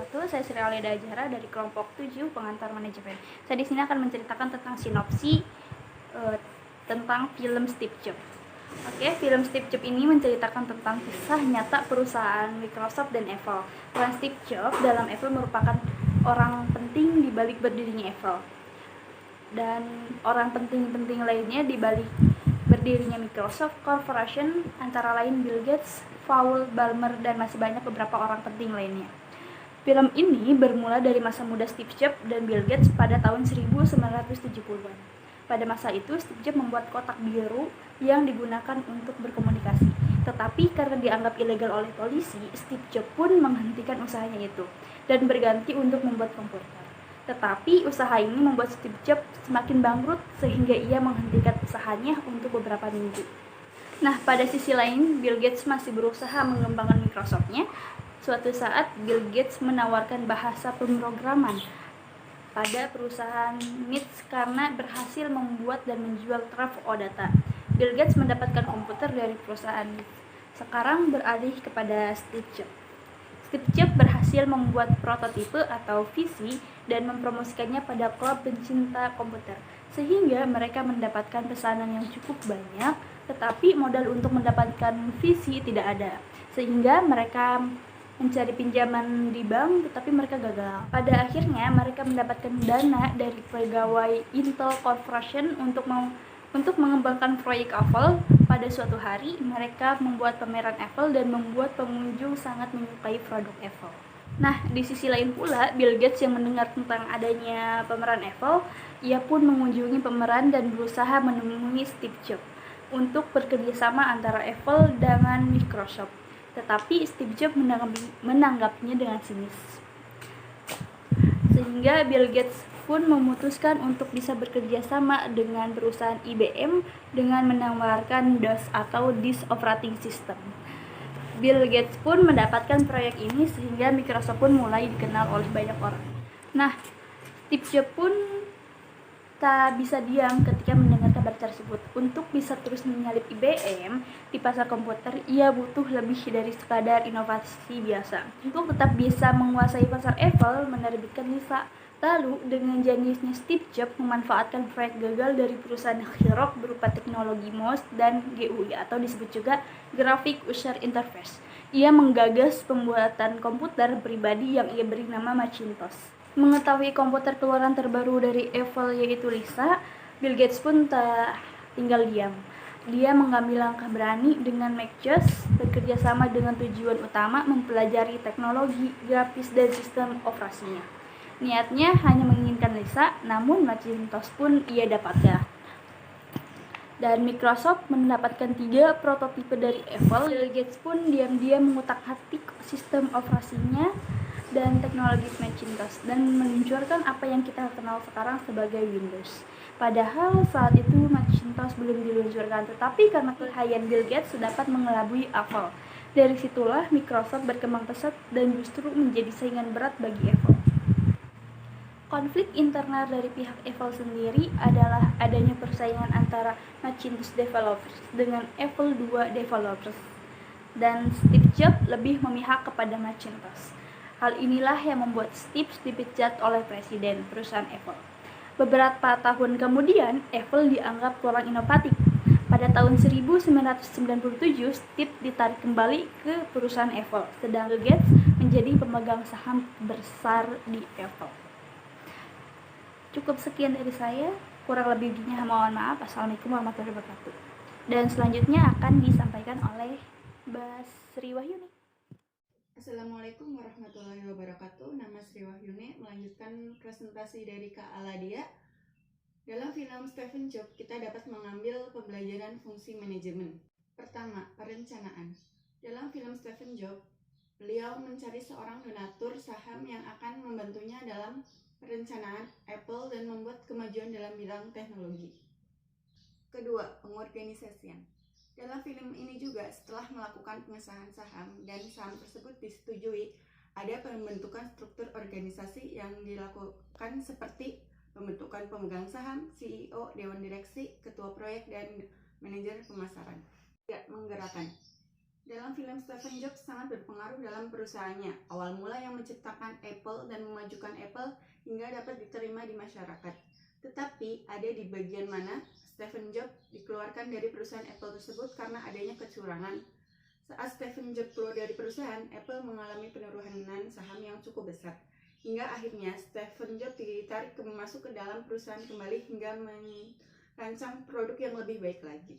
wabarakatuh. Saya Sri Aleda Ajara dari kelompok 7 pengantar manajemen. Saya di sini akan menceritakan tentang sinopsi tentang film Steve Jobs. Oke, film Steve Jobs ini menceritakan tentang kisah nyata perusahaan Microsoft dan Apple. Peran Steve Jobs dalam Apple merupakan orang penting di balik berdirinya Apple. Dan orang penting-penting lainnya di balik berdirinya Microsoft Corporation antara lain Bill Gates, Paul Balmer, dan masih banyak beberapa orang penting lainnya. Film ini bermula dari masa muda Steve Jobs dan Bill Gates pada tahun 1970-an. Pada masa itu, Steve Jobs membuat kotak biru yang digunakan untuk berkomunikasi. Tetapi karena dianggap ilegal oleh polisi, Steve Jobs pun menghentikan usahanya itu dan berganti untuk membuat komputer. Tetapi usaha ini membuat Steve Jobs semakin bangkrut sehingga ia menghentikan usahanya untuk beberapa minggu. Nah, pada sisi lain, Bill Gates masih berusaha mengembangkan Microsoft-nya. Suatu saat, Bill Gates menawarkan bahasa pemrograman pada perusahaan MIT karena berhasil membuat dan menjual Trove data. Bill Gates mendapatkan komputer dari perusahaan MIT. Sekarang beralih kepada Steve Jobs. Steve Jobs berhasil membuat prototipe atau VC dan mempromosikannya pada klub pencinta komputer, sehingga mereka mendapatkan pesanan yang cukup banyak, tetapi modal untuk mendapatkan VC tidak ada, sehingga mereka mencari pinjaman di bank, tetapi mereka gagal. Pada akhirnya, mereka mendapatkan dana dari pegawai Intel Corporation untuk mengembangkan proyek Apple. Pada suatu hari, mereka membuat pameran Apple dan membuat pengunjung sangat menyukai produk Apple. Nah, di sisi lain pula, Bill Gates yang mendengar tentang adanya pameran Apple, ia pun mengunjungi pameran dan berusaha menemui Steve Jobs untuk bekerjasama antara Apple dengan Microsoft. Tetapi Steve Jobs menanggapnya dengan sinis. Sehingga Bill Gates pun memutuskan untuk bisa bekerja sama dengan perusahaan IBM dengan menawarkan DOS atau Disk Operating System. Bill Gates pun mendapatkan proyek ini sehingga Microsoft pun mulai dikenal oleh banyak orang. Nah, Steve Jobs pun tak bisa diam ketika mendengar kabar tersebut. Untuk bisa terus menyalip IBM di pasar komputer, ia butuh lebih dari sekadar inovasi biasa. Untuk tetap bisa menguasai pasar, Apple menerbitkan Lisa. Lalu, dengan jeniusnya Steve Jobs memanfaatkan proyek gagal dari perusahaan Xerox berupa teknologi MOS dan GUI atau disebut juga Graphic User Interface. Ia menggagas pembuatan komputer pribadi yang ia beri nama Macintosh. Mengetahui komputer keluaran terbaru dari Apple yaitu Lisa, Bill Gates pun tak tinggal diam. Dia mengambil langkah berani dengan Macintosh, bekerja sama dengan tujuan utama mempelajari teknologi, grafis, dan sistem operasinya. Niatnya hanya menginginkan Lisa, namun Macintosh pun ia dapatkan. Dan Microsoft mendapatkan 3 prototipe dari Apple. Bill Gates pun diam-diam mengutak-atik sistem operasinya dan teknologi Macintosh dan meluncurkan apa yang kita kenal sekarang sebagai Windows. Padahal saat itu Macintosh belum diluncurkan, tetapi karena kekayaan Bill Gates dapat mengelabui Apple. Dari situlah Microsoft berkembang pesat dan justru menjadi saingan berat bagi Apple. Konflik internal dari pihak Apple sendiri adalah adanya persaingan antara Macintosh developers dengan Apple II developers, dan Steve Jobs lebih memihak kepada Macintosh. Hal inilah yang membuat Steve dipecat oleh presiden perusahaan Apple. Beberapa tahun kemudian, Apple dianggap kurang inovatif. Pada tahun 1997, Steve ditarik kembali ke perusahaan Apple, sedang Bill Gates menjadi pemegang saham besar di Apple. Cukup sekian dari saya, kurang lebihnya mohon maaf. Assalamualaikum warahmatullahi wabarakatuh. Dan selanjutnya akan disampaikan oleh Mbak Sri Wahyuni. Assalamualaikum warahmatullahi wabarakatuh. Nama Sri Wahyuni, melanjutkan presentasi dari Kak Aladia. Dalam film Steve Jobs, kita dapat mengambil pembelajaran fungsi manajemen. Pertama, perencanaan. Dalam film Steve Jobs, beliau mencari seorang donatur saham yang akan membantunya dalam perencanaan Apple dan membuat kemajuan dalam bidang teknologi. Kedua, pengorganisasian. Dalam film ini juga, setelah melakukan pengesahan saham dan saham tersebut disetujui, ada pembentukan struktur organisasi yang dilakukan seperti pembentukan pemegang saham, CEO, dewan direksi, ketua proyek, dan manajer pemasaran. Tidak menggerakkan. Dalam film, Steve Jobs sangat berpengaruh dalam perusahaannya. Awal mula yang menciptakan Apple dan memajukan Apple hingga dapat diterima di masyarakat. Tetapi ada di bagian mana Steve Jobs dikeluarkan dari perusahaan Apple tersebut karena adanya kecurangan. Saat Steve Jobs keluar dari perusahaan, Apple mengalami penurunan saham yang cukup besar. Hingga akhirnya Steve Jobs ditarik masuk ke dalam perusahaan kembali hingga merancang produk yang lebih baik lagi.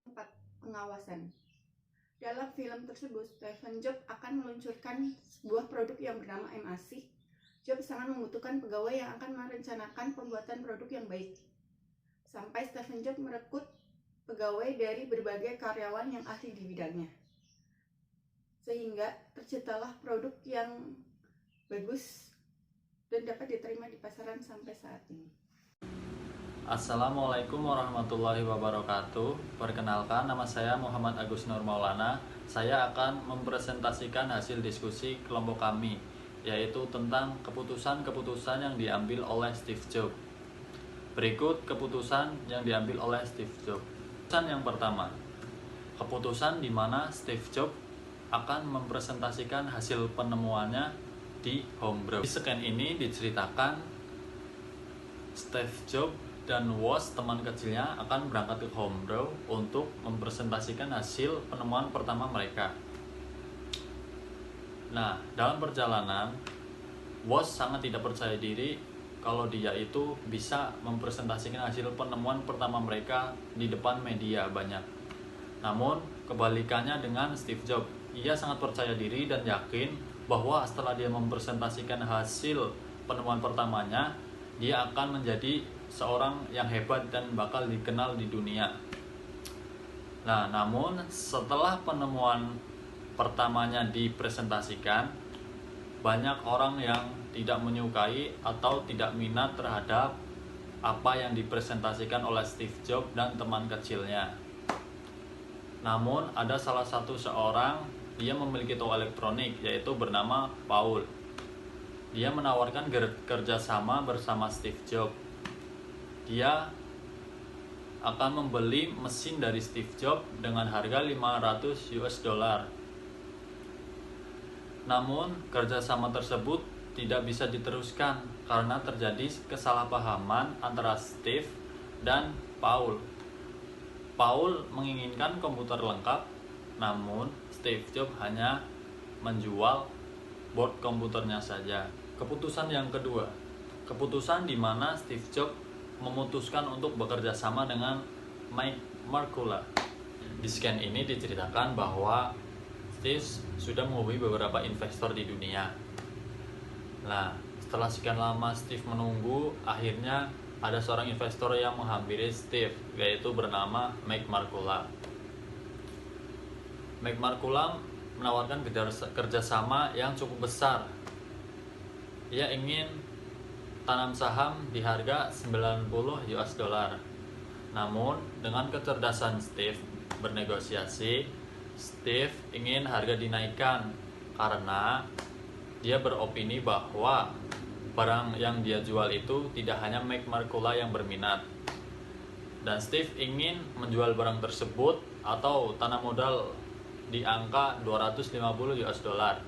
4. Pengawasan. Dalam film tersebut, Steve Jobs akan meluncurkan sebuah produk yang bernama MAC. Jobs sangat membutuhkan pegawai yang akan merencanakan pembuatan produk yang baik. Sampai Steve Jobs merekrut pegawai dari berbagai karyawan yang ahli di bidangnya. Sehingga terciptalah produk yang bagus dan dapat diterima di pasaran sampai saat ini. Assalamualaikum warahmatullahi wabarakatuh. Perkenalkan, nama saya Muhammad Agus Nur Maulana. Saya akan mempresentasikan hasil diskusi kelompok kami, yaitu tentang keputusan-keputusan yang diambil oleh Steve Jobs. Berikut keputusan yang diambil oleh Steve Jobs. Keputusan yang pertama, keputusan di mana Steve Jobs akan mempresentasikan hasil penemuannya di Homebrew. Di scan ini diceritakan Steve Jobs dan Woz, teman kecilnya, akan berangkat ke Homebrew untuk mempresentasikan hasil penemuan pertama mereka. Nah, dalam perjalanan, Woz sangat tidak percaya diri kalau dia itu bisa mempresentasikan hasil penemuan pertama mereka di depan media banyak. Namun, kebalikannya dengan Steve Jobs. Ia sangat percaya diri dan yakin bahwa setelah dia mempresentasikan hasil penemuan pertamanya, dia akan menjadi seorang yang hebat dan bakal dikenal di dunia. Nah, namun setelah penemuan pertamanya dipresentasikan, banyak orang yang tidak menyukai atau tidak minat terhadap apa yang dipresentasikan oleh Steve Jobs dan teman kecilnya. Namun ada salah satu seorang, dia memiliki toko elektronik, yaitu bernama Paul. Dia menawarkan kerjasama bersama Steve Jobs. Dia akan membeli mesin dari Steve Jobs dengan harga 500 US dollar. Namun, kerjasama tersebut tidak bisa diteruskan karena terjadi kesalahpahaman antara Steve dan Paul. Paul menginginkan komputer lengkap, namun Steve Jobs hanya menjual board komputernya saja. Keputusan yang kedua, keputusan di mana Steve Jobs memutuskan untuk bekerja sama dengan Mike Markula. Di scan ini diceritakan bahwa Steve sudah menghubungi beberapa investor di dunia. Nah, setelah sekian lama Steve menunggu, akhirnya ada seorang investor yang menghampiri Steve, yaitu bernama Mike Markula. Mike Markula menawarkan kerjasama yang cukup besar. Ia ingin tanam saham di harga 90 US dollar. Namun, dengan kecerdasan Steve bernegosiasi, Steve ingin harga dinaikkan karena dia beropini bahwa barang yang dia jual itu tidak hanya Mike Markula yang berminat. Dan Steve ingin menjual barang tersebut atau tanam modal di angka 250 US dollar.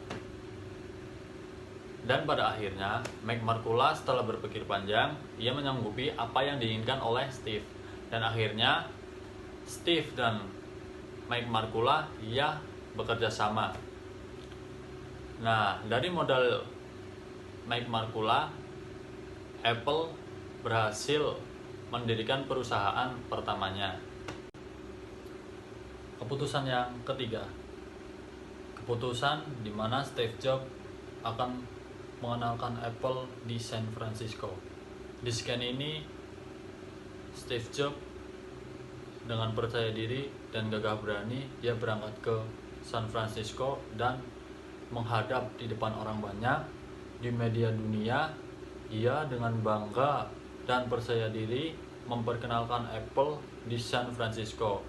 Dan pada akhirnya, Mike Markula setelah berpikir panjang, ia menyanggupi apa yang diinginkan oleh Steve. Dan akhirnya, Steve dan Mike Markula ia bekerja sama. Nah, dari modal Mike Markula, Apple berhasil mendirikan perusahaan pertamanya. Keputusan yang ketiga, keputusan di mana Steve Jobs akan mengenalkan Apple di San Francisco. Di scan ini, Steve Jobs dengan percaya diri dan gagah berani, dia berangkat ke San Francisco dan menghadap di depan orang banyak di media dunia. Ia dengan bangga dan percaya diri memperkenalkan Apple di San Francisco.